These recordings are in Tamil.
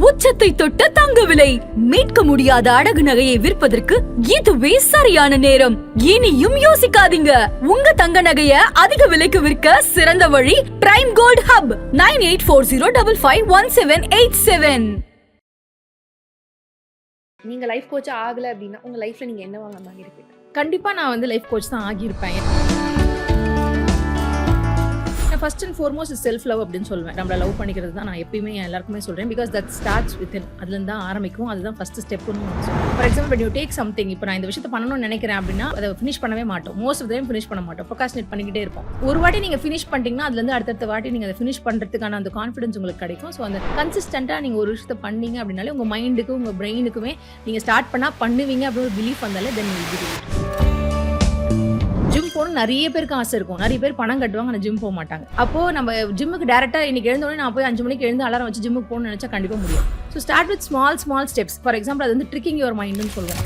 உச்சத்தை தொட்ட தங்க விலை மீட்க முடியாத அடகு நகையை விற்பதற்கு இதுவே சரியான நேரம். இனியும் யோசிக்காதீங்க. உங்க தங்க நகைய அதிக விலைக்கு விற்க சிறந்த வழி பிரைம் கோல்ட் ஹப் 9840551787. நீங்க லைஃப் கோச் ஆகல அப்படின்னா உங்க லைஃப்ல நீங்க என்ன வாங்க இருப்பீங்க? கண்டிப்பா நான் வந்து லைஃப் கோச் தான் ஆகியிருப்பேன். First and foremost self love அப்படின்னு சொல்லுவேன். நம்மளை லவ் பண்ணிக்கிறது தான் நான் எப்பயுமே எல்லாருக்குமே சொல்கிறேன். பிகாஸ் தட் ஸ்டார்ட்ஸ் வித்தின், அதுலேருந்து தான் ஆரம்பிக்கும். அதுதான் ஃபஸ்ட்டு ஸ்டெப்னு சொல்லுவேன். For example when you take something, இப்போ நான் இந்த விஷயத்தை பண்ணணும்னு நினைக்கிறேன் அப்படின்னா அதை ஃபினிஷ் பண்ணவே மாட்டோம். மோஸ்ட் ஆஃப் டைம் ஃபினிஷ் பண்ண மாட்டோம். ப்ரொகாஸ்டினேட் பண்ணிக்கிட்டே இருப்போம். ஒரு வாட்டி நீங்கள் ஃபினிஷ் பண்ணிட்டீங்கன்னா அதுலேருந்து அடுத்த வாட்டி நீங்கள் அதை ஃபினிஷ் பண்ணுறதுக்கான அந்த கான்ஃபிடன்ஸ் உங்களுக்கு கிடைக்கும். ஸோ அந்த கன்சிஸ்டண்ட்டாக நீங்கள் ஒரு விஷயத்தை பண்ணீங்க அப்படின்னாலே உங்கள் மைண்டுக்கும் உங்கள் பிரெயினுக்குமே நீங்கள் ஸ்டார்ட் பண்ணால் பண்ணுவீங்க அப்படின்னு ஒரு பிலீஃப் வந்தாலே தென் வில் பி. ஜிம் போகணும் நிறைய பேருக்கு ஆசை இருக்கும். நிறைய பேர் பணம் கட்டுவாங்க, ஆனால் ஜிம் போக மாட்டாங்க. அப்போது நம்ம ஜிம்முக்கு டேரெக்டாக இன்னைக்கு எழுந்தோடனே நான் போய் 5 மணிக்கு எழுந்து அலாரம் வச்சு ஜிம்முக்கு போகணும்னு நினச்சா கண்டிப்பாக முடியும். So start with small steps. For example அது வந்து ட்ரிக்கிங் யுவர் மைண்டுன்னு சொல்லுவேன்.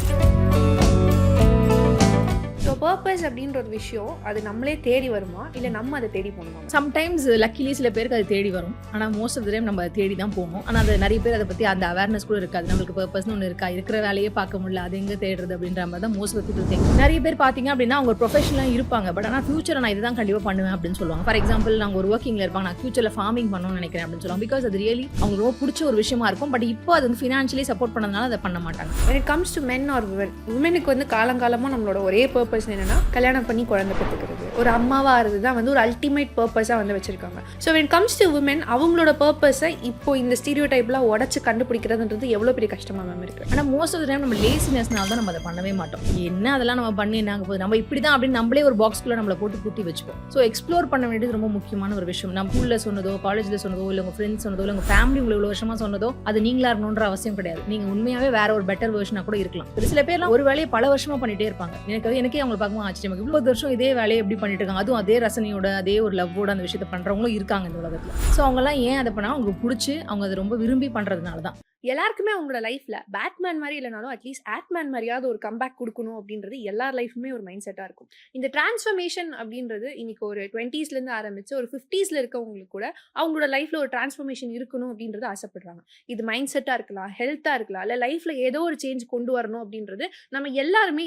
ஸோ பர்பஸ் அப்படின்ற ஒரு விஷயம் அது நம்மளே தேடி வருமா இல்லை நம்ம அதை தேடி போகணுமா? சம்டைம்ஸ் லக்கிலி சில பேருக்கு அது தேடி வரும். ஆனால் மோஸ்ட் ஆஃப் த டைம் நம்ம அதை தேடி தான் போகணும். ஆனால் அது நிறைய பேர் அதை பற்றி அந்த அவேர்னஸ் கூட இருக்காது. நம்மளுக்கு பர்பஸ்னு ஒன்று இருக்கா, இருக்கிற வேலையே பார்க்க முடியல, அது எங்கே தேடுறது அப்படின்ற மாதிரி தான் மோஸ்ட் ஆஃப் பீப்பிள் திங்க். நிறைய பேர் பார்த்தீங்க அப்படின்னா அவங்க ப்ரொஃபஷனலாக இருப்பாங்க. பட் ஆனால் ஃபியூச்சர் நான் இதுதான் கண்டிப்பாக பண்ணுவேன் அப்படின்னு சொல்லுவாங்க. ஃபார் எக்ஸாம்பிள் நாங்கள் ஒரு ஒர்க்கிங்கில் இருப்பாங்க, நான் ஃபியூச்சரில் ஃபார்மிங் பண்ணணும்னு நினைக்கிறேன் அப்படின்னு சொல்லுவாங்க. பிகாஸ் அது ரியலி அவங்க ரொம்ப பிடிச்ச ஒரு விஷயமா இருக்கும். பட் இப்போ அது வந்து ஃபினான்ஷியலி சப்போர்ட் பண்ணதுனால அதை பண்ண மாட்டாங்க. when it comes to men or women, உமனுக்கு வந்து காலங்காலமாக நம்மளோட ஒரே பர்பஸ் என்னன்னா கல்யாணம் பண்ணி குழந்தை பெற்றுக்கிறது, ஒரு அம்மாவாக இருக்கிறது தான் வந்து ஒரு அல்டிமேட் பர்பஸாக வந்து வச்சிருக்காங்க. So when it comes to women, அவங்களோட பர்பஸை இப்போ இந்த ஸ்டீரியோ டைப்லாம் உடச்சு கண்டுபிடிக்கிறதுன்றது எவ்வளோ பெரிய கஷ்டமாக மேம் இருக்குது. ஆனால் மோஸ்ட் ஆஃப் த டைம் நம்ம லேசினஸ்னால தான் நம்ம அதை பண்ணவே மாட்டோம். என்ன அதெல்லாம் நம்ம பண்ணி என்ன போகுது, நம்ம இப்படி தான் அப்படின்னு நம்மளே ஒரு பாக்ஸ்குள்ளே நம்மளை போட்டு பூட்டி வச்சுப்போம். ஸோ எக்ஸ்ப்ளோர் பண்ண வேண்டியது ரொம்ப முக்கியமான ஒரு விஷயம். நம்ம ஸ்கூலில் சொன்னதோ, காலேஜில் சொன்னதோ, இல்லை உங்கள் ஃப்ரெண்ட்ஸ் சொன்னதோ, இல்லை உங்கள் ஃபேமிலி உங்களுக்கு இவ்வளோ வருஷமாக சொன்னதோ அது நீங்களா இருக்கணுன்ற அவசியம் கிடையாது. நீங்கள் உண்மையாகவே வேற ஒரு பெட்டர் வெர்ஷனாக கூட இருக்கலாம். சில பேர்லாம் ஒரு வேலையை பல வருஷமாக பண்ணிட்டே இருப்பாங்க. எனக்கே அவங்களை பார்க்கும்போது ஆச்சரியமாக இவ்வளோ வருஷம் இதே வேலையை எப்படி பண்ணிட்டு இருக்காங்க, அதுவும் அதே ரசனையோட அதே ஒரு லவ்வோட அந்த விஷயத்தை பண்ணுறவங்களும் இருக்காங்க இந்த உலகத்தில். ஸோ அவங்கெல்லாம் ஏன் அதை பண்ணால் அவங்களுக்கு பிடிச்சி அவங்க அதை ரொம்ப விரும்பி பண்ணுறதுனால தான். எல்லாருக்குமே அவங்களோட லைஃப்ல பேட்மேன் மாதிரி இல்லைனாலும் அட்லீஸ்ட் ஆட்மேன் மாதிரியாவது ஒரு கம்பேக் கொடுக்கணும் அப்படின்றது எல்லார் லைஃப்மே ஒரு மைண்ட் செட்டாக இருக்கும். இந்த டிரான்ஸ்ஃபர்மேஷன் அப்படின்றது இன்னைக்கு ஒரு 20ஸ்லேருந்து ஆரம்பிச்சு ஒரு 50ஸ்ல இருக்கவங்களுக்கு கூட அவங்களோட லைஃப்ல ஒரு டிரான்ஸ்ஃபர்மேஷன் இருக்கணும் அப்படின்றது ஆசைப்படுறாங்க. இது மைண்ட் செட்டாக இருக்கலாம், ஹெல்த்தாக இருக்கலாம், இல்லை லைஃப்ல ஏதோ ஒரு சேஞ்ச் கொண்டு வரணும் அப்படின்றது நம்ம எல்லாரும்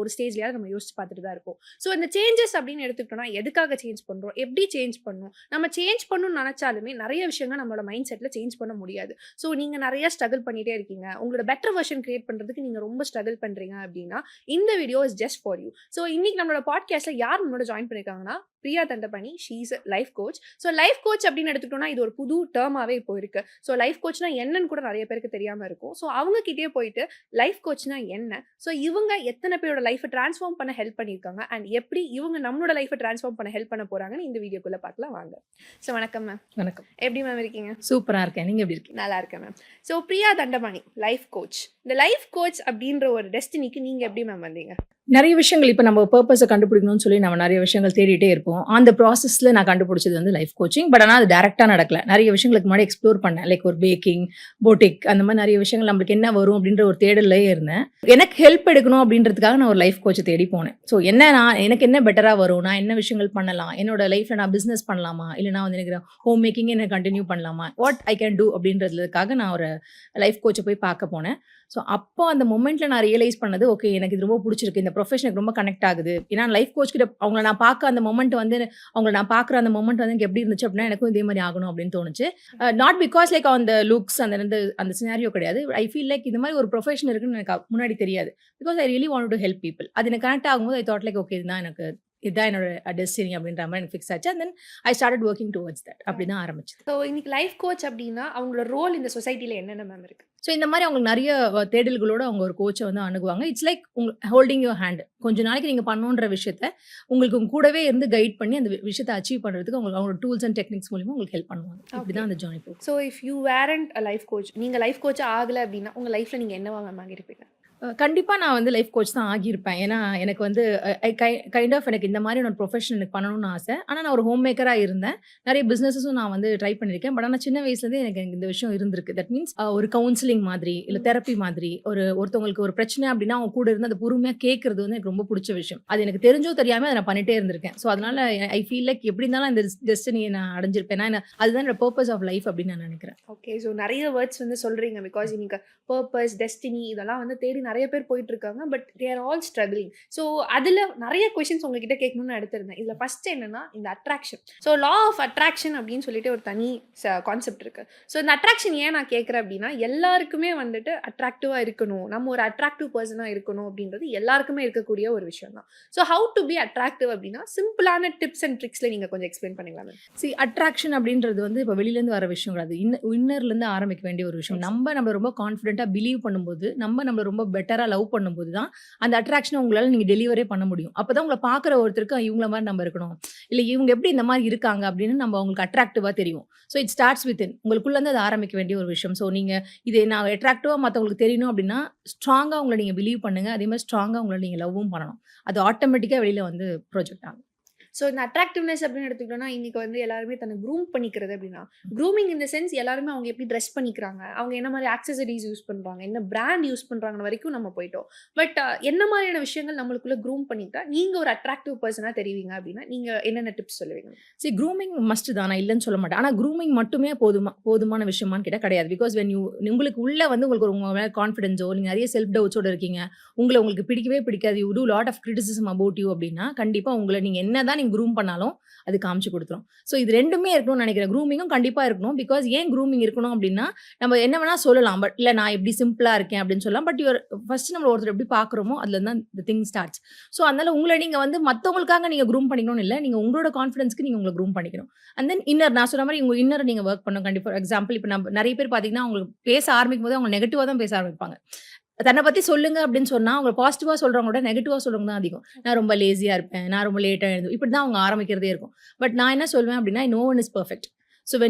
ஒரு ஸ்டேஜ்லயாவது நம்ம யோசிச்சு பார்த்துட்டு தான் இருப்போம். ஸோ இந்த சேஞ்சஸ் அப்படின்னு எடுத்துக்கிட்டோம்னா எதுக்காக சேஞ்ச் பண்ணுறோம், எப்படி சேஞ்ச் பண்ணணும், நம்ம சேஞ்ச் பண்ணணும்னு நினைச்சாலுமே நிறைய விஷயங்கள் நம்மளோட மைண்ட் செட்டில் சேஞ்ச் பண்ண முடியாது. ஸோ நீங்கள் நிறைய ஸ்ட்ரகிள் பண்ணிட்டே இருக்கீங்க, உங்களோட பெட்டர் வெர்ஷன் கிரியேட் பண்றதுக்கு நீங்க ரொம்ப ஸ்ட்ரகிள் பண்றீங்க அப்படின்னா இந்த video is just for you. So இன்னைக்கு நம்மளோட பாட்காஸ்ட்ல யார் நம்மளோட ஜாயின் பண்ணிருக்காங்கன்னா Priya Dhandapani. She is life coach. So life coach அப்படின்னு எடுத்துக்கிட்டோம்னா இது ஒரு புது டேர்மாவே இப்போ இருக்கு. ஸோ லைஃப் கோச்னா என்னன்னு கூட நிறைய பேருக்கு தெரியாம இருக்கும். ஸோ அவங்க கிட்டே போயிட்டு லைஃப் கோச்னா என்ன, ஸோ இவங்க எத்தனை பேரோட லைஃபை டிரான்ஸ்ஃபார்ம் பண்ண ஹெல்ப் பண்ணியிருக்காங்க அண்ட் எப்படி இவங்க நம்மளோட லைஃபை டிரான்ஸ்ஃபார்ம் பண்ண ஹெல்ப் பண்ண போறாங்கன்னு இந்த வீடியோக்குள்ள பார்க்கலாம் வாங்க. ஸோ வணக்கம் மேம். வணக்கம். எப்படி மேம் இருக்கீங்க? சூப்பராக இருக்கேன். நீங்கள் எப்படி இருக்கீங்க? நல்லா இருக்கேன் ma'am. So Priya Dhandapani life coach. இந்த லைஃப் கோச் அப்படின்ற ஒரு டெஸ்டினிக்கு நீங்க எப்படி மேம் வந்தீங்க? நிறைய விஷயங்கள் இப்போ நம்ம பர்பஸை கண்டுபிடிக்கணும்னு சொல்லி நம்ம நிறைய விஷயங்கள் தேடிட்டே இருப்போம். அந்த ப்ராசஸில் நான் கண்டுபிடிச்சது வந்து லைஃப் கோச்சிங். பட் ஆனால் அது டேரெக்டாக நடக்கல. நிறைய விஷயங்களுக்கு முன்னாடி எக்ஸ்ப்ளோர் பண்ணேன். லைக் ஒரு பேக்கிங், போட்டிக், அந்த மாதிரி நிறைய விஷயங்கள் நம்மளுக்கு என்ன வரும் அப்படின்ற ஒரு தேடலே இருந்தேன். எனக்கு ஹெல்ப் எடுக்கணும் அப்படின்றதுக்காக நான் ஒரு லைஃப் கோச்சை தேடி போனேன். ஸோ எனக்கு என்ன பெட்டராக வரும், நான் என்ன விஷயங்கள் பண்ணலாம், என்னோட லைஃப்பில் நான் பிஸ்னஸ் பண்ணலாமா, இல்லை நான் வந்து எனக்கு ஹோம் மேக்கிங் என்ன கண்டினியூ பண்ணலாமா, வாட் ஐ கேன் டூ அப்படின்றதுக்காக நான் ஒரு லைஃப் கோச்சை போய் பார்க்க போனேன். ஸோ அப்போ அந்த மொமெண்ட்டில் நான் ரியலைஸ் பண்ணது, ஓகே எனக்கு இது ரொம்ப பிடிச்சிருக்கு, இந்த ப்ரொஃபஷனுக்கு ரொம்ப கனெக்ட் ஆகுது. ஏன்னா லைஃப் கோச் கிட்ட அவங்கள நான் பார்க்க அந்த மொமெண்ட் வந்து அவங்களை நான் பார்க்குற அந்த மொமெண்ட் வந்து எனக்கு எப்படி இருந்துச்சு அப்படின்னா எனக்கும் இதே மாதிரி ஆகணும் அப்படின்னு தோணுச்சு. நாட் பிகாஸ் லைக் அந்த லுக்ஸ் அந்த சினாரியோ கிடையாது. ஐ ஃபீல் லைக் இந்த மாதிரி ஒரு ப்ரொஃபஷன் இருக்குன்னு எனக்கு முன்னாடி தெரியாது. Because I really want to help people. அது எனக்கு கனெக்ட் ஆகும்போது ஐ தாட் லைக் ஓகே இதுதான் என்னோட டெஸ்டினி அப்படின்ற மாதிரி எனக்கு ஃபிக்ஸ் ஆச்சு. And then I started working towards that. அப்படி தான் ஆரம்பிச்சு. ஸோ இன்னைக்கு லைஃப் கோச் அப்படின்னா அவங்களோட ரோல் இந்த சொசைட்டியில் என்னென்ன மேம் இருக்கு? ஸோ இந்த மாதிரி அவங்களுக்கு நிறைய தேடல்களோடு அவங்க ஒரு கோச்சை வந்து அணுகுவாங்க. It's like holding your hand. கொஞ்ச நாளைக்கு நீங்கள் பண்ணணுன்ற விஷயத்த உங்களுக்கு உங்க கூடவே இருந்து கைட் பண்ணி அந்த விஷயத்தை அச்சீவ் பண்ணுறதுக்கு அவங்களோட டூல்ஸ் அண்ட் டெக்னிக்ஸ் மூலிமா உங்களுக்கு ஹெல்ப் பண்ணுவாங்க. இப்படி தான் அந்த ஜர்னி போகும். So if you வேரண்ட் a life coach, நீங்கள் லைஃப் கோச் ஆகலை அப்படின்னா உங்கள் லைஃப்பில் நீங்கள் என்ன வாங்க இருப்பீங்க? கண்டிப்பா நான் வந்து லைஃப் கோச் தான் ஆகியிருப்பேன். ஏன்னா, எனக்கு வந்து கைண்ட் ஆஃப் எனக்கு இந்த மாரியான ஒரு ப்ரொஃபஷன் எனக்கு பண்ணணும்னு ஆசை. ஆனா, நான் ஒரு ஹோம் மேக்கரா இருந்தேன். நெறைய பிசினஸஸும் நான் வந்து ட்ரை பண்ணியிருக்கேன். பட் ஆனா சின்ன வயசுலேருந்தே எனக்கு இந்த விஷயம் இருந்திருக்கு. தட் மீன்ஸ் ஒரு கவுன்சிலிங் மாதிரி, இல்ல தெரப்பி மாதிரி, ஒருத்தவங்களுக்கு ஒரு பிரச்சனை அப்டின்னா, அவங்க கூட இருந்து அத பொறுமையா கேட்கறது வந்து எனக்கு ரொம்ப புடிச்ச விஷயம். அது எனக்கு தெரிஞ்சோ தெரியாம அத நான் பண்ணிட்டே இருந்திருக்கேன். ஸோ, அதனால ஐ ஃபீல் லைக் எப்டி இருந்தாலும் இந்த டெஸ்டினிய நான் அடைஞ்சிருப்பேன். அதுதான் என்னோட பர்ப்பஸ் ஆஃப் லைஃப் அப்டின்னு நான் நெனைக்கிறேன். ஓகே. ஸோ நெறைய வேர்ட்ஸ் வந்து சொல்றீங்க. பிகாஸ் இன்னைக்கு பர்ப்பஸ், டெஸ்டினி இதெல்லாம் வந்து தேடி நெறைய பேர் போயிட்டு இருக்காங்க. But they are all struggling. So அதுல நெறைய கொஸ்டின்ஸ் உங்ககிட்ட கேட்கணும்னு எடுத்திருந்தேன். இதுல ஃபர்ஸ்ட் என்னன்னா இந்த attraction. So law of attraction அப்படின்னு சொல்லிட்டு ஒரு தனி கான்செப்ட் இருக்கு. ஸோ இந்த அட்ராக்ஷன் ஏன் நான் கேட்குறேன் அப்படின்னா, எல்லாருக்குமே வந்துட்டு அட்ராக்டிவா இருக்கணும், நம்ம ஒரு அட்ராக்டிவ் பர்சனா இருக்கணும் அப்படின்றது எல்லாருக்குமே இருக்கக்கூடிய ஒரு விஷயம் தான். So how to be attractive அப்படின்னா சிம்பிளான டிப்ஸ் அண்ட் ட்ரிக்ஸ்ல நீங்க கொஞ்சம் எக்ஸ்பிளைன் பண்ணீங்களா? அட்ராக்ஷன் அப்படின்றது வந்து இப்போ வெளியிலேருந்து வர விஷயம் கிடையாது. இன்னர்லேருந்து ஆரம்பிக்க வேண்டிய ஒரு விஷயம். நம்மள ரொம்ப கான்ஃபிடென்ட்டா பிலீவ் பண்ணும்போது, நம்மள ரொம்ப பெட்டரா லவ் பண்ணும்போது தான் அந்த அட்ராக்ஷனை உங்களால நீங்க டெலிவரே பண்ண முடியும். அப்பதான் உங்கள பார்க்குற ஒருத்தருக்கு இவங்கள மாரி நம்ம இருக்கணும். இல்ல இவங்க எப்படி இந்த மாரி இருக்காங்க அப்படின்னு நம்ம அவங்களுக்கு அட்ராக்டிவா தெரியும். So it starts within. உங்களுக்குள்ளேருந்து அது ஆரம்பிக்க வேண்டிய ஒரு விஷயம். ஸோ நீங்க இது நான் அட்ராக்டிவா மத்தவங்களுக்கு தெரியணும் அப்படின்னா, ஸ்ட்ராங்கா உங்கள நீங்க பிலீவ் பண்ணுங்க. அதே மாரி ஸ்ட்ராங்கா உங்கள நீங்க லவ்வும் பண்ணணும். அது ஆட்டோமேட்டிக்கா வெளியில வந்து ப்ரொஜெக்ட் ஆகும். ஸோ இந்த அட்ராக்டிவ்னஸ் அப்படின்னு எடுத்துக்கிட்டோம்னா, இன்னைக்கு வந்து எல்லாருமே தன்னை க்ரூம் பண்ணிக்கிறது அப்படின்னா, க்ரூமிங் இன் த சென்ஸ் எல்லாருமே அவங்க எப்படி ட்ரெஸ் பண்ணிக்கிறாங்க, அவங்க என்ன மாதிரி ஆக்சசரிஸ் யூஸ் பண்ணுறாங்க, என்ன பிராண்ட் யூஸ் பண்ணுறாங்கன்னு வரைக்கும் நம்ம போயிட்டோம். பட் என்ன மாதிரியான விஷயங்கள் நம்மளுக்குள்ள க்ரூம் பண்ணிட்டா நீங்கள் ஒரு அட்ராக்டிவ் பர்சனாக தெரிவிங்க அப்படின்னா, நீங்கள் என்னென்ன டிப்ஸ் சொல்லுவீங்க? க்ரூமிங் மஸ்ட் தான். நான் இல்லைன்னு சொல்ல மாட்டேன். ஆனா க்ரூமிங் மட்டுமே போதுமான விஷயமான்னு கேட்டா கிடையாது. பிகாஸ் உங்களுக்கு உள்ள வந்து உங்களுக்கு உங்க மேல கான்ஃபிடன்ஸோ, நீங்க நிறைய செல்ஃப் டவுட்ஸோட இருக்கீங்க, உங்களுக்கு பிடிக்கவே பிடிக்காது, you do lot of criticism about you அப்படின்னா, கண்டிப்பா உங்களை நீங்க என்னதான் நீங்க க்ரூம் பண்ணாலும் அது காமிச்சு கொடுத்துரும். ஸோ இது 2மே இருக்கணும்னு நினைக்கிறேன். க்ரூமிங்கும் கண்டிப்பா இருக்கணும். பிகாஸ் ஏன் க்ரூமிங் இருக்கணும் அப்படின்னா, நம்ம என்ன வேணா சொல்லலாம். பட் இல்ல நான் எப்படி சிம்பிளா இருக்கேன் அப்படின்னு சொல்லலாம். பட் ஃபர்ஸ்ட் நம்ம ஒருத்தர் எப்படி பார்க்குறோமோ அதுல தான் தி திங் ஸ்டார்ட்ஸ். ஸோ அதனால உங்களை நீங்க வந்து மத்தவங்களுக்காக நீங்க க்ரூம் பண்ணிக்கணும்னு இல்ல. நீங்க உங்களோட கான்ஃபிடன்ஸ்க்கு நீங்க உங்களை க்ரூம் பண்ணிக்கணும். அண்ட் தென் இன்னர் நான் சொன்ன மாதிரி உங்க இன்னரை நீங்க ஒர்க் பண்ணணும். கண்டிப்பா. ஃபார் எக்ஸாம்பிள் இப்போ நம்ம நிறைய பேர் பார்த்தீங்கன்னா, அவங்களுக்கு பேச ஆரம்பிக்கும் போது அவங்க நெகட்டிவா தான் பேச ஆரம்பிப்பாங்க. தன்னை பத்தி சொல்லுங்க அப்படின்னு சொன்னா, அவங்க பாசிட்டிவா சொல்றவங்கள விட நெகட்டிவா சொல்றவங்க தான் அதிகம். நான் ரொம்ப லேசியா இருப்பேன். நான் ரொம்ப லேட்டா எழுந்து இப்படி தான் அவங்க ஆரம்பிக்கிறதே இருக்கும். பட் நான் என்ன சொல்வேன் அப்படின்னா, no one is perfect. So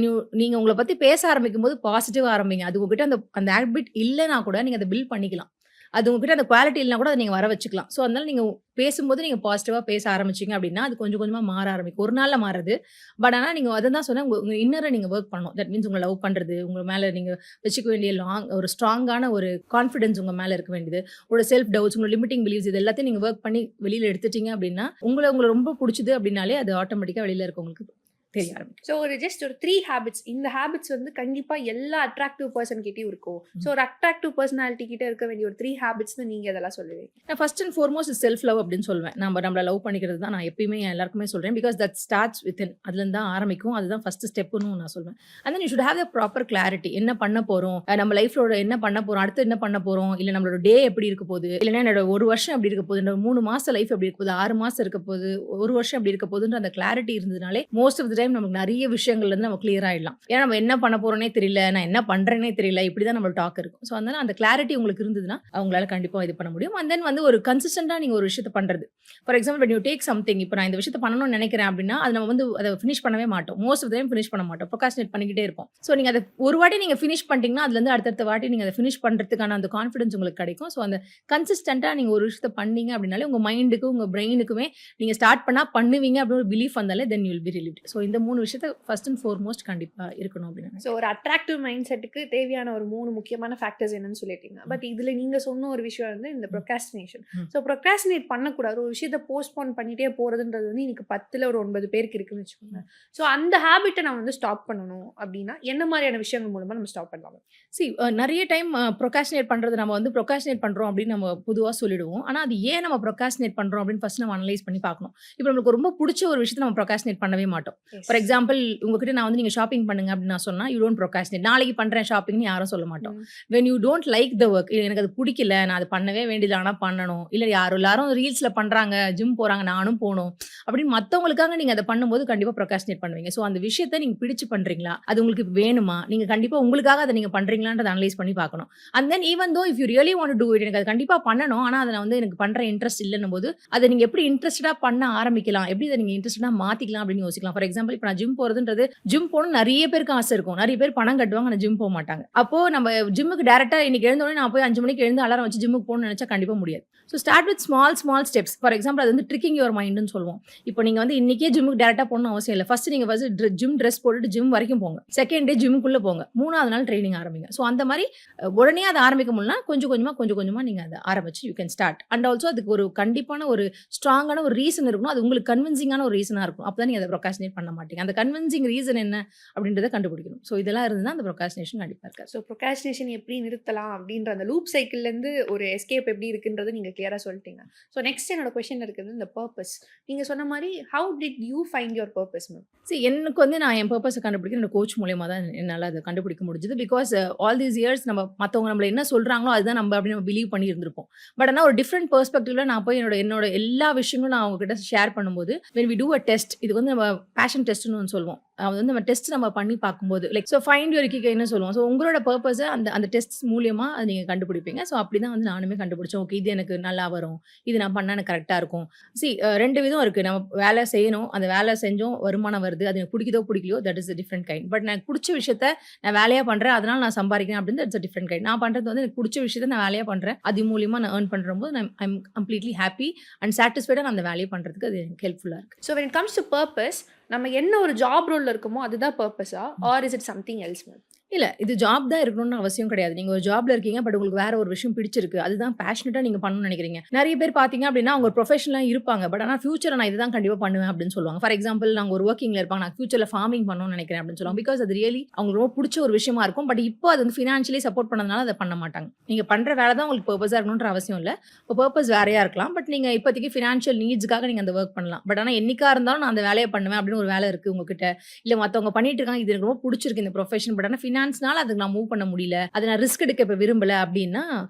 நீங்க உங்கள பத்தி பேச ஆரம்பிக்கும்போது பாசிட்டிவா ஆரம்பிங்க. அது உங்ககிட்ட அந்த ஹேபிட் இல்லன்னா கூட நீங்க அத பில்ட் பண்ணிக்கலாம். அது உங்ககிட்ட அந்த குவாலிட்டி இல்லனா கூட அத நீங்க வர வச்சுக்கலாம். ஸோ அதனால நீங்க பேசும்போது நீங்க பாசிட்டிவா பேச ஆரம்பிச்சீங்க அப்படின்னா, அது கொஞ்சம் கொஞ்சமா மாற ஆரம்பிக்கும். ஒரு நாள்ல மாறாது. பட் ஆனா நீங்க அத தான் சொன்னேன். உங்க இன்னர நீங்க வொர்க் பண்ணணும். தட் மீன்ஸ் உங்கள லவ் பண்றது, உங்க மேல நீங்க வச்சுக்க வேண்டிய ஒரு ஸ்ட்ராங்கான ஒரு கான்ஃபிடன்ஸ் உங்க மேல இருக்க வேண்டியது. உங்களோட செல்ஃப் டவுட்ஸ், உங்களோட லிமிட்டிங் பிலீவ்ஸ் இது எல்லாத்தையும் நீங்க வொர்க் பண்ணி வெளியில எடுத்துட்டீங்க அப்படின்னா, உங்கள ரொம்ப புடிச்சது அப்படின்னாலே அது ஆட்டோமேட்டிக்கா வெளியில இருக்கவங்களுக்கு தெரிய ஆரம்பிக்கும். ஸோ ஒரு ஜஸ்ட் ஒரு 3 ஹேபிட்ஸ். இந்த ஹேபிட்ஸ் வந்து கண்டிப்பா எல்லா அட்ராக்டிவ் பர்சன் கிட்டயும் இருக்கும். ஸோ ஒரு அட்ராக்டிவ் பர்சனாலிட்டி கிட்ட இருக்க வேண்டிய ஒரு 3 ஹேபிட்ஸ்னு நீங்க இதெல்லாம் சொல்லுவீங்க? நான் first and foremost self love அப்படின்னு சொல்லுவேன். நம்மள லவ் பண்ணிக்கிறது தான் நான் எப்பயுமே எல்லாருக்குமே சொல்றேன். Because that starts within. அதுலேருந்து தான் ஆரம்பிக்கும். அதுதான் ஃபர்ஸ்ட் ஸ்டெப்னு நான் சொல்வேன். And then you should have the proper clarity. என்ன பண்ண போறோம், நம்ம லைஃப்லோட என்ன பண்ண போறோம், அடுத்து என்ன பண்ண போறோம், இல்ல நம்மளோட டே எப்படி இருக்க போகுது, இல்லைன்னா என்னோட 1 வருஷம் எப்படி இருக்க போகுது, என்னோட 3 மாசம் லைஃப் எப்படி இருக்க போகுது, 6 மாசம் இருக்க போகுது, 1 வருஷம் எப்படி இருக்க போகுதுன்ற அந்த கிளாரிட்டி இருந்ததுனாலே மோஸ்ட் ஆஃப் த டைம் நமக்கு நிறைய விஷயங்கள்ல இருந்து நம்ம கிளியர் ஆயிடலாம். ஏன்னா நம்ம என்ன பண்ண போறோனே தெரியல, நான் என்ன பண்றேனே தெரியல, இப்படிதான் நம்ம டாக் இருக்கும். ஸோ அதனால அந்த கிளாரிட்டி உங்களுக்கு இருந்ததுன்னா அவங்களால கண்டிப்பா இது பண்ண முடியும். அண்ட் தென் வந்து ஒரு கன்சிஸ்டன்டா நீங்க ஒரு விஷயத்தை பண்றது. For example when you take something, இப்போ நான் இந்த விஷயத்தை பண்ணணும்னு நினைக்கிறேன் அப்படின்னா அது நம்ம வந்து அதை ஃபினிஷ் பண்ணவே மாட்டோம். Most of the time finish பண்ண மாட்டோம். ப்ரொகாஸ்டினேட் பண்ணிக்கிட்டே இருப்போம். ஸோ நீங்க அதை ஒரு வாட்டி நீங்க ஃபினிஷ் பண்ணிட்டீங்கன்னா அதுல இருந்து அடுத்த வாட்டி நீங்க அதை ஃபினிஷ் பண்றதுக்கான அந்த கான்ஃபிடன்ஸ் உங்களுக்கு கிடைக்கும். ஸோ அந்த கன்சிஸ்டன்டா நீங்க ஒரு விஷயத்தை பண்ணீங்க அப்படின்னாலே உங்க மைண்டுக்கு உங்க பிரெயினுக்குமே நீங்க ஸ்டார்ட் பண்ணா பண்ணுவீங்க அப்படின்னு ஒரு பிலீஃப் வந்தாலே then you will be relieved. So இந்த 3 விஷயத்தை ஃபர்ஸ்ட் அண்ட் ஃபார்மோஸ்ட் கண்டிப்பா இருக்கணும் அப்படின்னு. ஸோ ஒரு அட்ராக்டிவ் மைண்ட் செட்டுக்கு தேவையான ஒரு 3 முக்கியமான ஃபேக்டர்ஸ் என்னன்னு சொல்லிட்டீங்க. பட் இதுல நீங்க சொன்ன ஒரு விஷயம் வந்து இந்த ப்ரொக்ராஸ்டினேஷன். ஸோ ப்ரொக்ராஸ்டினேட் பண்ணக்கூடாது. ஒரு விஷயத்தை போஸ்ட்போன் பண்ணிட்டே போறதுன்றது வந்து இன்னைக்கு 10ல் ஒரு 9 பேருக்கு இருக்குன்னு வச்சுக்கோங்க. ஸோ அந்த ஹேபிட்டை நான் வந்து ஸ்டாப் பண்ணணும் அப்படின்னா என்ன மாதிரியான விஷயங்கள் மூலமா நம்ம ஸ்டாப் பண்ணலாம்? நிறைய டைம் ப்ரொகாஸ்டினேட் பண்றது நம்ம வந்து ப்ரொகாஸ்டினேட் பண்றோம் அப்படின்னு நம்ம பொதுவாக சொல்லிடுவோம். ஆனா அது ஏன் நம்ம ப்ரொகாஸ்டினேட் பண்றோம் அப்படின்னு ஃபர்ஸ்ட் நம்ம அனலைஸ் பண்ணி பார்க்கணும். இப்போ நமக்கு ரொம்ப பிடிச்ச ஒரு விஷயத்தை நம்ம ப்ரொகாஸ்டினேட் பண்ணவே மாட்டோம். ஃபார் எக்ஸாம்பிள் உங்ககிட்ட நான் வந்து நீங்க ஷாப்பிங் பண்ணுங்க அப்படின்னு நான் சொன்னா யூ டோன்ட் ப்ரொகாஸ்டினேட். நாளைக்கு பண்றேன் ஷாப்பிங்னு யாரும் சொல்ல மாட்டோம். When you don't like the work, எனக்கு அது பிடிக்கல, நான் அது பண்ணவே வேண்டியது, ஆனால் பண்ணணும், இல்லை எல்லாரும் ரீல்ஸ்ல பண்றாங்க, ஜிம் போறாங்க, நானும் போகணும் அப்படின்னு மற்றவங்களுக்காக நீங்க அதை பண்ணும்போது கண்டிப்பா ப்ரொகாஸ்டினேட் பண்ணுவீங்க. ஸோ அந்த விஷயத்தை நீங்க பிடிச்சு பண்றீங்களா, அது உங்களுக்கு வேணுமா, நீங்க கண்டிப்பா உங்களுக்காக அதை நீங்க பண்றீங்களான்றதை அனலைஸ் பண்ணி பார்க்கணும். And then even though if you really want to do it, எனக்கு அது கண்டிப்பா பண்ணணும், ஆனா அதை வந்து எனக்கு பண்ற இன்ட்ரெஸ்ட் இல்லைன்னும் போது அதை நீங்க எப்படி இன்ட்ரெஸ்டடா பண்ண ஆரம்பிக்கலாம், எப்படி அதை நீங்க இன்ட்ரெஸ்டடா மாத்திக்கலாம் அப்படின்னு யோசிக்கலாம். ஃபார் எக்ஸாம்பிள் எக்ஸாம்பிள் இப்போ நான் ஜிம் போகிறதுன்றது ஜிம் போகணும் நிறைய பேருக்கு ஆசை இருக்கும். நிறைய பேர் பணம் கட்டுவாங்க, ஆனால் ஜிம் போக மாட்டாங்க. அப்போது நம்ம ஜிம்முக்கு டேரெக்டாக இன்னைக்கு எழுந்தோடனே நான் போய் 5 மணிக்கு எழுந்து அலாரம் வச்சு ஜிம்முக்கு போகணும்னு நினச்சா கண்டிப்பாக முடியாது. So start with small steps. For example அது வந்து ட்ரிக்கிங் யுவர் மைண்டுன்னு சொல்லுவோம். இப்போ நீங்கள் வந்து இன்றைக்கே ஜிம்முக்கு டேரெக்டாக போகணும்னு அவசியம் இல்லை. ஃபஸ்ட்டு ஜிம் ட்ரெஸ் போட்டுட்டு ஜிம் வரைக்கும் போங்க. செகண்ட் டே ஜிம்முக்குள்ளே போங்க. 3வது நாள் ட்ரைனிங் ஆரம்பிங்க. ஸோ அந்த மாதிரி உடனே அதை ஆரம்பிக்க முடியலனா கொஞ்சம் கொஞ்சமாக நீங்கள் அதை ஆரம்பிச்சு you can start. And also அதுக்கு ஒரு கண்டிப்பான ஒரு ஸ்ட்ராங்கான ஒரு ரீசன் இருக்கணும். அது உங்களுக்கு கன்வின்சிங்கான ஒரு ரீசனாக இருக்கும். அப்போ தான் நீங்கள் அதை ப்ரொகாஸ்டினேட் பண்ண மாட்டீங்க. அந்த கன்வின்சிங் ரீசன் என்ன அப்படின்றத கண்டுபிடிக்கணும். ஸோ இதெல்லாம் இருந்தால் அந்த ப்ரொகாஸ்டினேஷன் கண்டிப்பாக இருக்காது. ஸோ ப்ரொகாஸ்டினேஷன் எப்படி நிறுத்தலாம் அப்படின்ற அந்த லூப் சைக்கிள்லேருந்து ஒரு எஸ்கேப் எப்படி இருக்குன்றது நீங்கள் கிளியராக சொல்லிட்டீங்க. ஸோ நெக்ஸ்ட் என்னோட கொஸ்டின் இருக்குது இந்த பர்பஸ். நீங்கள் சொன்ன மாதிரி how did you find your purpose ma'am? எனக்கு வந்து நான் என் பர்பஸை கண்டுபிடிக்க என்னோட கோச் மூலியமாக தான் என்னால் அதை கண்டுபிடிக்க முடிஞ்சது. பிகாஸ் ஆல் தீஸ் இயர்ஸ் மற்றவங்க நம்மளை என்ன சொல்கிறாங்களோ அதுதான் நம்ம அப்படின்னு பிலீவ் பண்ணி இருந்திருப்போம். பட் ஆனால் ஒரு டிஃப்ரெண்ட் பெர்ஸ்பெக்டிவ்ல நான் போய் என்னோட எல்லா விஷயங்களும் நான் அவங்ககிட்ட ஷேர் பண்ணும்போது when we do a test, இது வந்து நம்ம பேஷன் டெஸ்ட்னு ஒன்று சொல்லுவோம். அது வந்து நம்ம டெஸ்ட் நம்ம பண்ணி பார்க்கும்போது ஸோ ஃபைண்ட் யுவர் இக்கிகைன்னு சொல்லுவோம். ஸோ உங்களோட பர்பஸை அந்த டெஸ்ட் மூலியமாக அதை நீங்கள் கண்டுபிடிப்பீங்க. ஸோ அப்படி தான் வந்து நானுமே கண்டுபிடிச்சேன். ஓகே, இது எனக்கு நல்லா வரும், இது நான் பண்ணால் எனக்கு கரெக்டாக இருக்கும். ரெண்டு விதம் இருக்குது. நம்ம வேலை செய்யணும், அந்த வேலை செஞ்சோம் வருமானம் வருது, அது எனக்கு பிடிக்குதோ பிடிக்கலையோ, that is a different kind. But எனக்கு பிடிச்ச விஷயத்த நான் வேலையாக பண்ணுறேன், அதனால் நான் சம்பாதிக்கிறேன் அப்படின்னு தட்ஸ் அ டிஃப்ரெண்ட் கைண்ட். நான் பண்ணுறது வந்து எனக்கு பிடிச்ச விஷயத்த நான் வேலையாக பண்ணுறேன், அது மூலியமாக நான் ஏர்ன் பண்ணுறம்போது ஐம் கம்ப்ளீட்லி ஹாப்பி அண்ட் சாட்டிஸ்ஃபைடாக நான் அந்த வேலையை பண்ணுறதுக்கு அது எனக்கு ஹெல்ப்ஃபுல்லாக இருக்குது. So when it comes to purpose, நம்ம என்ன ஒரு ஜாப் ரோலில் இருக்கோமோ அதுதான் பர்பஸா or is it something else ma'am? இல்லை, இது ஜாப் தான் இருக்கணும்னு அவசியம் கிடையாது. நீங்கள் ஒரு ஜாப்ல இருக்கீங்க, பட் உங்களுக்கு வேற ஒரு விஷயம் பிடிச்சிருக்கு, அதுதான் பேஷனட்டாக நீங்கள் பண்ணணும்னு நினைக்கிறீங்க. நிறைய பேர் பார்த்தீங்க அப்படின்னா அவங்க ப்ரொஃபஷனலாக இருப்பாங்க, பட் ஆனால் ஃபியூச்சரில் நான் இதுதான் கண்டிப்பாக பண்ணுவேன் அப்படின்னு சொல்லுவாங்க. ஃபார் எக்ஸாம்பிள், நாங்கள் ஒரு ஒர்க்கிங்கில் இருப்பாங்க, நான் ஃபியூச்சரில் ஃபார்மிங் பண்ணணும்னு நினைக்கிறேன் அப்படின்னு சொல்லுவாங்க. பிகாஸ் அது ரியலி அவங்களுக்கு ரொம்ப பிடிச்ச ஒரு விஷயமா இருக்கும். பட் இப்போ அது வந்து ஃபினான்ஷியலி சப்போர்ட் பண்ணதுனால அதை பண்ண மாட்டாங்க. நீங்கள் பண்ணுற வேலை தான் உங்களுக்கு பர்பஸாக இருக்கணுன்ற அவசியம் இல்லை. இப்போ பர்பஸ் வேறையாக இருக்கலாம், பட் நீங்கள் இப்போதைக்கு ஃபினான்ஷியல் நீட்ஸ்க்காக நீங்கள் அந்த ஒர்க் பண்ணலாம். பட் ஆனால் என்னைக்காக இருந்தாலும் நான் அந்த வேலையை பண்ணுவேன் அப்படின்னு ஒரு வேலை இருக்குது உங்ககிட்ட, இல்லை மற்றவங்க பண்ணிட்டு இருக்காங்க, இது எனக்கு ரொம்ப பிடிச்சிருக்கு இந்த ப்ரொஃபஷன், பட் ஆனால் ஃபினான்ஸ்னால அதுக்கு நான் மூவ் பண்ண முடியல, அதை நான் ரிஸ்க் எடுக்க இப்போ விரும்பல அப்படின்னா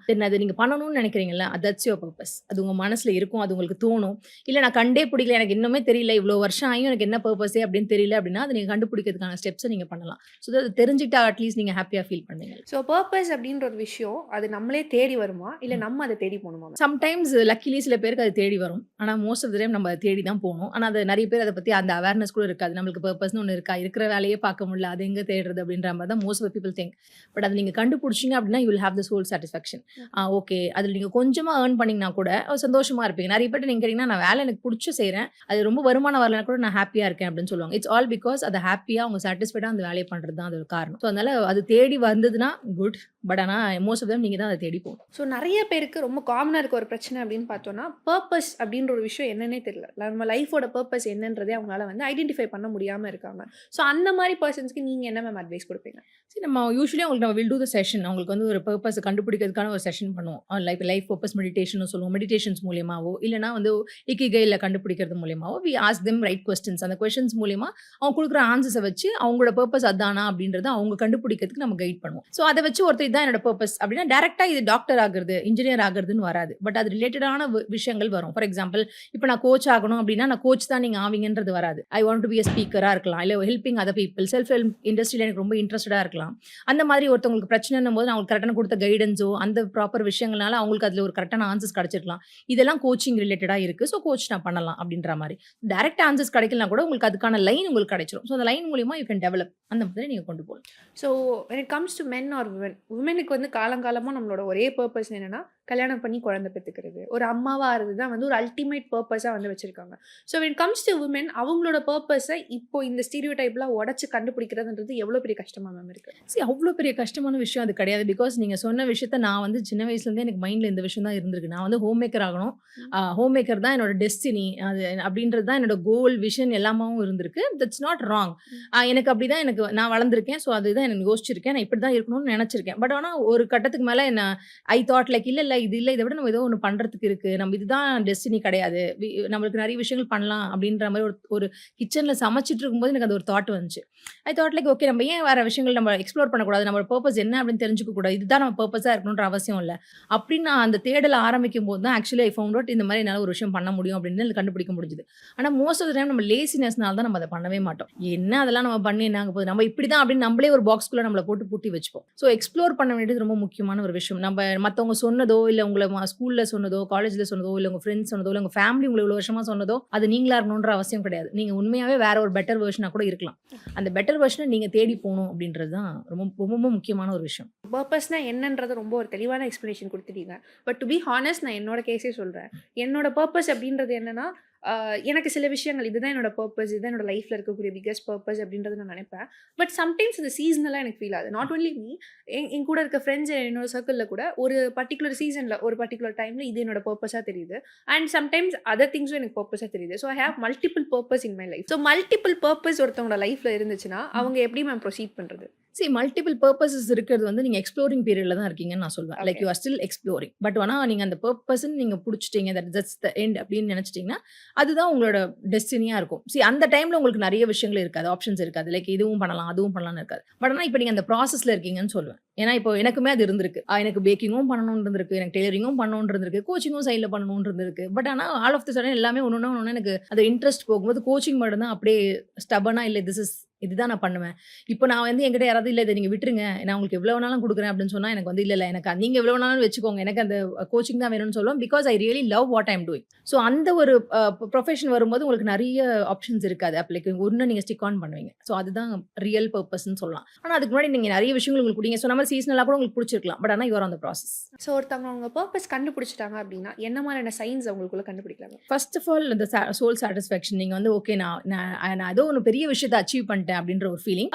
அது நீங்க பண்ணணும்னு நினைக்கிறீங்களா, தட்ஸ் யுவர் பர்பஸ். அது உங்க மனசுல இருக்கும், அது உங்களுக்கு தோணும். இல்லை நான் கண்டே பிடிக்கல, எனக்கு இன்னுமே தெரியல, இவ்வளோ வருஷம் ஆகியும் எனக்கு என்ன பர்பஸே அப்படின்னு தெரியல அப்படின்னா அதை நீங்கள் கண்டுபிடிக்கிறதுக்கான ஸ்டெப்ஸை நீங்கள் பண்ணலாம். ஸோ அதை தெரிஞ்சுக்கிட்டா அட்லீஸ்ட் நீங்கள் ஹாப்பியாக ஃபீல் பண்ணுவீங்க. ஸோ பர்பஸ் அப்படின்ற ஒரு விஷயம் அது நம்மளே தேடி வருமா, இல்லை நம்ம அதை தேடி போகணுமா? சம்டைம்ஸ் லக்கிலி சில பேருக்கு அது தேடி வரும், ஆனால் மோஸ்ட் ஆஃப் த டைம் நம்ம அதை தேடி தான் போகணும். ஆனால் அது நிறைய பேர் அதை பற்றி அந்த அவேர்னஸ் கூட இருக்காது. நம்மளுக்கு பர்பஸ்னு ஒன்று இருக்கா, இருக்கிற வேலையே பார்க்க முடியல, அது எங்கே தேடுறது அப்படின்ற மாதிரி தான் most of people think. But அதை நீங்கள் கண்டுபிடிச்சிங்க அப்படின்னா you will have the soul satisfaction. Okay, அதில் நீங்கள் கொஞ்சமாக ஏர்ன் பண்ணிங்கன்னா கூட சந்தோஷமாக இருப்பீங்க. நிறைய பேர் நீங்கள் கேட்டிங்கன்னா நான் வேலை எனக்கு பிடிச்சி செய்கிறேன், அது ரொம்ப வருமானம் வரலனா கூட நான் ஹாப்பியாக இருக்கேன் அப்படின்னு சொல்லுவாங்க. இட்ஸ் ஆல் பிகாஸ் அதை ஹாப்பியாக அவங்க சாட்டிஸ்ஃபைடாக அந்த வேலையை பண்ணுறது தான் அது ஒரு காரணம். ஸோ அதனால் அது தேடி வந்ததுன்னா குட், பட் ஆனால் மோஸ்ட் ஆஃப் தம் நீங்கள் தான் அதை தேடி போகணும். ஸோ நிறைய பேருக்கு ரொம்ப காமனாக இருக்க ஒரு பிரச்சனை அப்படின்னு பார்த்தோன்னா பர்பஸ் அப்படின்ற ஒரு விஷயம் என்னன்னே தெரியல. நம்ம லைஃபோட பர்பஸ் என்னன்றதே அவங்களால வந்து ஐடென்டிஃபை பண்ண முடியாமல் இருக்காங்க. ஸோ அந்த மாதிரி பர்சன்ஸ்க்கு நீங்கள் என்ன மேம் அட்வைஸ் கொடுப்பீங்க? சரி, நம்ம யூஸ்வலி அவங்களுக்கு நம்ம வில் டூ த செஷன், அவங்களுக்கு வந்து ஒரு பர்பஸ் கண்டுபிடிக்கிறதுக்கான ஒரு செஷன் பண்ணுவோம். லைஃப் பர்பஸ் மெடிடேஷன் சொல்லுவோம். மெடிடேஷன்ஸ் மூலியமாவோ இல்லைனா வந்து இக்கிகையில் கண்டுபிடிக்கிறது மூலியமாவோ we ask them right questions. அந்த கொஸ்டின்ஸ் மூலியமா அவங்க கொடுக்குற ஆன்சர்ஸை வச்சு அவங்களோட பர்பஸ் அதானா அப்படின்றத அவங்க கண்டுபிடிக்கிறதுக்கு நம்ம கைட் பண்ணுவோம். ஸோ அதை வச்சு ஒருத்தர் இதுதான் என்னோட பர்பஸ் அப்படின்னா டேரெக்டாக இது டாக்டர் ஆகுறது, இன்ஜினியர் ஆகுறதுன்னு வராது. பட் அது ரிலேட்டடான விஷயங்கள் வரும். ஃபார் எக்ஸாம்பிள், இப்போ நான் கோச் ஆகணும் அப்படின்னா நான் கோச் தான் நீங்கள் ஆவீங்கன்றது வராது. I want to be a ஸ்பீக்கராக இருக்கலாம், இல்லை helping other people, self help இண்டஸ்ட்ரியில் எனக்கு ரொம்ப இன்ட்ரெஸ்டடாக இருக்கலாம். அந்த மாதிரி ஒருத்தவங்களுக்கு பிரச்சனைன்னும் போது அவங்களுக்கு கரெக்டான கொடுத்த கைடன்ஸோ அந்த ப்ராப்பர் விஷயங்கள்னால அவங்களுக்கு அதில் ஒரு கரெக்டான ஆன்சர்ஸ் கிடைச்சிருக்கலாம். இதெல்லாம் கோச்சிங் ரிலேட்டடாக இருக்குது. ஸோ கோச் நான் பண்ணலாம் அப்படின்ற மாதிரி. டேரக்ட் ஆன்சர்ஸ் கிடைக்கலாம் கூட உங்களுக்கு அதுக்கான லைன் உங்களுக்கு கிடைச்சிடும். ஸோ அந்த லைன் மூலிமா யூ கேன் டெவலப். அந்த மாதிரி நீங்கள் கொண்டு போகலாம். So when it comes to men or women, உமனுக்கு வந்து காலங்காலமாக நம்மளோட ஒரே பர்பஸ் என்னென்னா கல்யாணம் பண்ணி குழந்தை பெற்றுக்கிறது, ஒரு அம்மாவாக இருந்தது தான் வந்து ஒரு அல்டிமேட் பர்பஸாக வந்து வச்சுருக்காங்க. So when it comes to women, அவங்களோட பர்பஸை இப்போ இந்த ஸ்டீரியோ டைப்லாம் உடச்சி கண்டுபிடிக்கிறதுன்றது எவ்வளோ பெரிய கஷ்டமாக மேம் இருக்குது? சரி, அவ்வளோ பெரிய கஷ்டமான விஷயம் அது கிடையாது. பிகாஸ் நீங்கள் சொன்ன விஷயத்த நான் வந்து சின்ன வயசுலேருந்தே எனக்கு மைண்டில் இந்த விஷயம் தான் இருந்திருக்கு. நான் வந்து ஹோம் மேக்கர் ஆகணும், ஹோம் மேக்கர் தான் என்னோட டெஸ்டினி, அது அப்படின்றது தான் என்னோட கோல், விஷன் எல்லாமாவும் இருந்திருக்கு. That's not wrong. எனக்கு அப்படி தான் எனக்கு நான் வளர்ந்துருக்கேன். ஸோ அதுதான் எனக்கு யோசிச்சிருக்கேன், நான் இப்படி தான் இருக்கணும்னு நினச்சிருக்கேன். பட் ஆனால் ஒரு கட்டத்துக்கு மேலே என்ன ஐ தாட் லைக் இல்லை இது இல்லை, இதை விட நம்ம ஏதோ ஒன்று பண்ணுறதுக்கு இருக்குது, நம்ம இதுதான் டெஸ்டினி கிடையாது, நம்மளுக்கு நிறைய விஷயங்கள் பண்ணலாம் அப்படின்ற மாதிரி ஒரு கிச்சனில் சமைச்சிட்டு இருக்கும்போது எனக்கு அது ஒரு தாட் வந்துச்சு. ஐ தாட் லைக் ஓகே, நம்ம ஏன் வேறு விஷயங்கள் நம்ம எக்ஸ்ப்ளோர் பண்ணக்கூடாது, நம்ம பர்பஸ் என்ன அப்படின்னு தெரிஞ்சுக்க கூடாது, இதுதான் நம்ம பர்பஸாக இருக்கணுன்ற அவசியம் இல்லை அப்படின்னு நான் அந்த தேடலை ஆரம்பிக்கும் போது தான் ஆக்சுவலி ஐ ஃபவுண்ட் அவுட் இந்த மாதிரி என்னால் ஒரு விஷயம் பண்ண முடியும் அப்படின்னு கண்டுபிடிக்க முடிஞ்சுது. ஆனால் மோஸ்ட் ஆஃப் த டைம் நம்ம லேசினஸ்னால தான் நம்ம அதை பண்ணவே மாட்டோம். என்ன அதெல்லாம் நம்ம பண்ணி என்னாங்க போகுது, நம்ம இப்படி தான் அப்படின்னு நம்மளே ஒரு பாக்ஸ்குள்ளே நம்மளை போட்டு பூட்டி வச்சுப்போம். ஸோ எக்ஸ்ப்ளோர் பண்ண வேண்டியது ரொம்ப முக்கியமான ஒரு விஷயம். நம்ம மற்றவங்க சொன்னதோ இல்ல உங்கள ஸ்கூல்ல சொன்னதோ, காலேஜ்ல சொன்னதோ, இல்ல உங்க ஃப்ரெண்ட்ஸ் சொன்னதோ, இல்ல உங்க ஃபேமிலி உங்கள இவ்வளவு வருஷமா சொன்னதோ, அது நீங்களா இருக்கணும்ன்ற அவசியம் கிடையாது. நீங்க உண்மையாவே வேற ஒரு பெட்டர் வெர்ஷனா கூட இருக்கலாம். அந்த பெட்டர் வெர்ஷன நீங்க தேடி போணும் அப்படின்றது தான் ரொம்ப ரொம்ப முக்கியமான ஒரு விஷயம். பர்பஸ்னா என்னன்றது ரொம்ப ஒரு தெளிவான எக்ஸ்ப்ளனேஷன் குடுத்துட்டீங்க. பட் டு பி ஹானஸ்ட் நான் என்னோட கேஸே சொல்றேன். என்னோட பர்ப்பஸ் அப்படின்றது என்னன்னா, எனக்கு சில விஷயங்கள் இதுதான் என்னோட பர்ப்பஸ், இதுதான் என்னோட லைஃப்ல இருக்கக்கூடிய பிக்கஸ்ட் பர்ப்பஸ் அப்படின்றத நான் நெனைப்பேன். பட் சம்டைம்ஸ் இது சீசனலா எனக்கு ஃபீல் ஆகுது. நாட் ஒன்லி மீ, என் கூட இருக்க ஃப்ரெண்ட்ஸ் என்னோட சர்க்கிள்ல கூட ஒரு பர்ட்டிகுலர் சீசன்ல, ஒரு பர்ட்டிகுலர் டைம்ல இது என்னோட பர்ப்பஸா தெரியுது. அண்ட் சம்டைம்ஸ் அதர் திங்ஸும் எனக்கு பர்ப்பஸா தெரியுது. So I have multiple purpose in my life. So multiple purpose ஒருத்தவங்களோட லைஃப்ல இருந்துச்சுன்னா, அவங்க எப்படி மேம் ப்ரொசீட் பண்றது? மல்டிபிள் பர்ப்பஸஸ் இருக்கிறது வந்து நீங்க எக்ஸ்ப்ளோரிங் பீரியட்ல தான் இருக்கீங்கன்னு நான் சொல்வேன். Like okay. You are still exploring. But ஆனா நீங்க அந்த பர்ப்பஸ்ன்னு நீங்க புடிச்சிட்டீங்க, தட்ஸ் த எண்ட் அப்படின்னு நினைச்சிட்டீங்கன்னா, அதுதான் உங்களோட டெஸ்டினியா இருக்கும். அந்த டைம்ல உங்களுக்கு நிறைய விஷயங்கள் இருக்காது, ஆப்ஷன்ஸ் இருக்காது. லைக் இதுவும் பண்ணலாம், அதுவும் பண்ணலாம்னு இருக்காது. பட் ஆனா இப்ப நீங்க அந்த ப்ராசஸ்ல இருக்கீங்கன்னு சொல்லுவேன். ஏன்னா இப்போ எனக்குமே அது இருந்திருக்கு. எனக்கு பேக்கிங்கும் பண்ணணும்னு இருந்திருக்கு, எனக்கு டெய்லரிங்கும் பண்ணணும்னு இருந்திருக்கு, கோச்சிங்கும் சைட்ல பண்ணணும்னு இருந்திருக்கு. பட் ஆனா ஆல் ஆஃப் தி சடன் எல்லாமே ஒண்ணு எனக்கு அது இன்ட்ரெஸ்ட் போகும்போது கோச்சிங் மட்டும் தான் அப்படியே ஸ்டபனா இல்ல இதுதான் நான் பண்ணுவேன். இப்போ நான் வந்து என்கிட்ட யாராவது இல்ல இத நீங்க விட்டுருங்க, நான் உங்களுக்கு எவ்வளவு வேணாலும் குடுக்குறேன் அப்படின்னு சொன்னா, எனக்கு வந்து இல்ல எனக்கு நீங்க எவ்வளவு வேணாலும் வச்சுக்கோங்க. எனக்கு அந்த கோச்சிங் தான் வேணும்னு சொல்லுவேன். Because I really love what I am doing. அந்த ஒரு ப்ரொஃபஷன் வரும்போது உங்களுக்கு நெறைய ஆப்ஷன்ஸ் இருக்காது. அப்ப லைக் ஒண்ணு நீங்க ஸ்டிக் ஆன் பண்ணுவீங்க. அதுதான் ரியல் பர்ப்பஸ்ன்னு சொல்லலாம். ஆனா அதுக்கு முன்னாடி நீங்க நெறைய விஷயங்கள் உங்களுக்கு நீங்க சொன்ன மாதிரி சீசனலா கூட உங்களுக்கு புடிச்சிருக்கலாம். பட் ஆனா you are on the process. So ஒருத்தவங்க அவங்க பர்ப்பஸ் கண்டுபிடிச்சிட்டாங்க அப்படின்னா, என்ன மாதிரியான சைன்ஸ் அவங்களுக்குள்ள கண்டுபிடிக்கலாங்க? ஃபர்ஸ்ட் ஆஃப் ஆல் இந்த சோல் சாட்டிஸ்ஃபேக்ஷன். நீங்க வந்து ஓகே நான் ஏதோ ஒரு பெரிய விஷயத்த அச்சீவ் பண்ணிட்டேன் அப்படின்ற ஒரு ஃபீலிங்.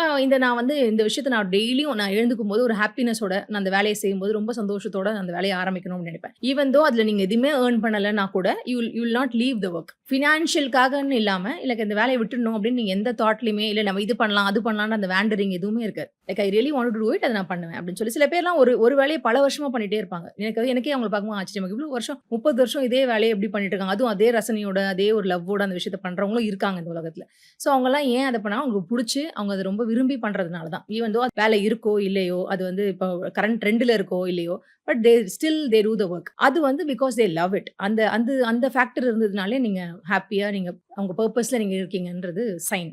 நான் வந்து இந்த விஷயத்த நான் டெய்லியும் நான் எழுந்துக்கும்போது ஒரு ஹாப்பினஸோட நான் அந்த வேலையை செய்யும்போது ரொம்ப சந்தோஷத்தோட அந்த வேலையை ஆரம்பிக்கணும் அப்படின்னு நினைப்பேன். ஈவன் தோ அதுல நீங்க எதுவுமே ஏர்ன் பண்ணலைன்னா கூட you will not leave the work. ஃபினான்ஷியலுக்காகன்னு இல்லாம இல்ல இந்த வேலையை விட்டுடணும் அப்படின்னு நீங்க எந்த தாட்லயுமே இல்ல நம்ம இது பண்ணலாம் அது பண்ணலாம்னு அந்த வேண்டரிங் எதுவுமே இருக்காது. Like I really want to do it, அதை நான் பண்ணுவேன் அப்படின்னு சொல்லி சில பேர்லாம் ஒரு வேலையை பல வருஷமா பண்ணிட்டே இருப்பாங்க. எனக்கே அவங்களை பார்க்கும்போது ஆச்சரியமா இவ்வளவு வருஷம் 30 வருஷம் இதே வேலையை எப்படி பண்ணிட்டு இருக்காங்க, அதுவும் அதே ரசனையோட அதே ஒரு லவ்வோட அந்த விஷயத்த பண்றவங்களும் இருக்காங்க இந்த உலகத்துல. அவங்கலாம் ஏன் அதை பண்ணா அவங்களுக்கு பிடிச்சி அவங்க அதை ரொம்ப விரும்பி பண்றதுனால தான். ஈவன் தோ வேலை இருக்கோ இல்லையோ, அது வந்து இப்போ கரண்ட் ட்ரெண்ட்ல இருக்கோ இல்லையோ, but they do the work. அது வந்து பிகாஸ் தே லவ் இட். அந்த ஃபேக்டர் இருந்ததுனாலே நீங்க ஹாப்பியா நீங்க அவங்க பர்பஸ்ல நீங்க இருக்கீங்கன்றது சைன்.